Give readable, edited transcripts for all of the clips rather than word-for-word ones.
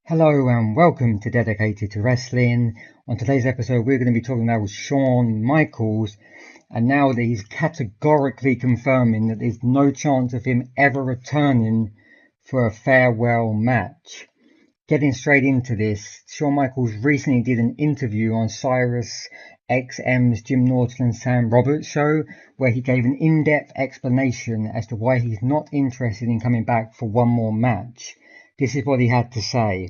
Hello and welcome to Dedicated to Wrestling. On today's episode, we're going to be talking about Shawn Michaels, and now that he's categorically confirming that there's no chance of him ever returning for a farewell match. Getting straight into this, Shawn Michaels recently did an interview on Sirius XM's Jim Norton and Sam Roberts show, where he gave an in-depth explanation as to why he's not interested in coming back for one more match. This is what he had to say.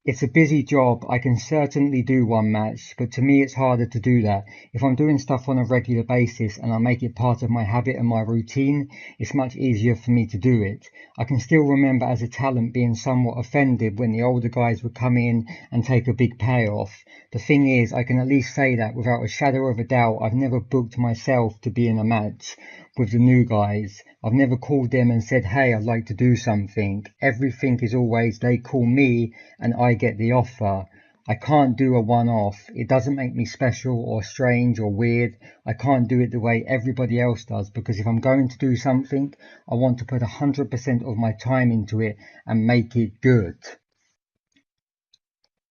It's a busy job. I can certainly do one match, but to me it's harder to do that. If I'm doing stuff on a regular basis and I make it part of my habit and my routine, it's much easier for me to do it. I can still remember as a talent being somewhat offended when the older guys would come in and take a big payoff. The thing is, I can at least say that without a shadow of a doubt, I've never booked myself to be in a match with the new guys. I've never called them and said, hey, I'd like to do something. Everything is always they call me and I get the offer. I can't do a one-off. It doesn't make me special or strange or weird. I can't do it the way everybody else does, because if I'm going to do something, I want to put 100% of my time into it and make it good.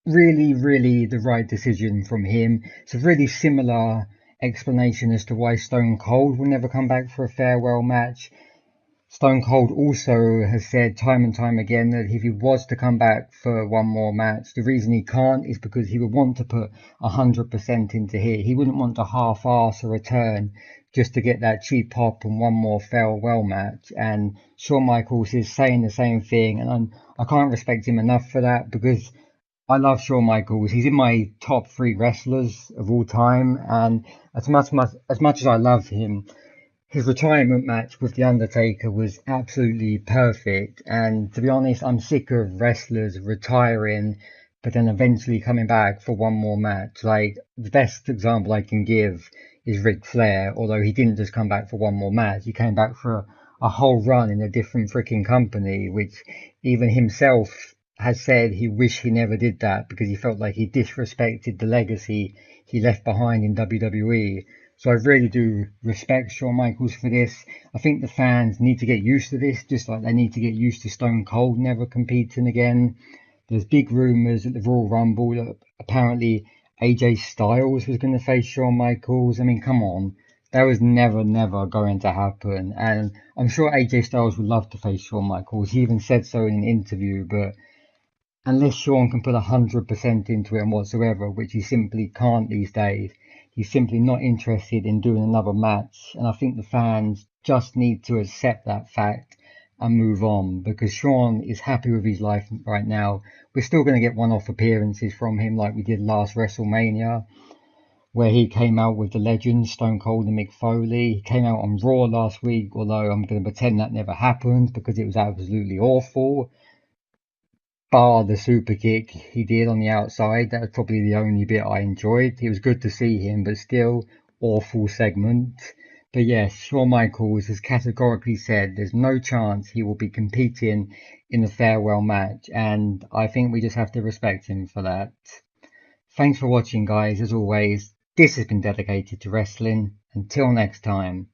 Really the right decision from him. It's a really similar explanation as to why Stone Cold will never come back for a farewell match. Stone Cold also has said time and time again that if he was to come back for one more match, the reason he can't is because he would want to put 100% into it. He wouldn't want to half-ass a return just to get that cheap pop and one more farewell match. And Shawn Michaels is saying the same thing, and I can't respect him enough for that, because I love Shawn Michaels. He's in my top 3 wrestlers of all time, and as much as I love him, his retirement match with The Undertaker was absolutely perfect. And to be honest, I'm sick of wrestlers retiring but then eventually coming back for one more match. Like, the best example I can give is Ric Flair, although he didn't just come back for one more match. He came back for a whole run in a different freaking company, which even himself has said he wished he never did that because he felt like he disrespected the legacy he left behind in WWE. So I really do respect Shawn Michaels for this. I think the fans need to get used to this, just like they need to get used to Stone Cold never competing again. There's big rumours at the Royal Rumble that apparently AJ Styles was going to face Shawn Michaels. I mean, come on. That was never going to happen. And I'm sure AJ Styles would love to face Shawn Michaels. He even said so in an interview, but unless Shawn can put 100% into it and whatsoever, which he simply can't these days, he's simply not interested in doing another match. And I think the fans just need to accept that fact and move on, because Shawn is happy with his life right now. We're still going to get one-off appearances from him like we did last WrestleMania, where he came out with the legends Stone Cold and Mick Foley. He came out on Raw last week, although I'm going to pretend that never happened because it was absolutely awful. Bar the super kick he did on the outside, that was probably the only bit I enjoyed. It was good to see him, but still, awful segment. But yes, Shawn Michaels has categorically said there's no chance he will be competing in the farewell match, and I think we just have to respect him for that. Thanks for watching, guys. As always, this has been Dedicated to Wrestling. Until next time.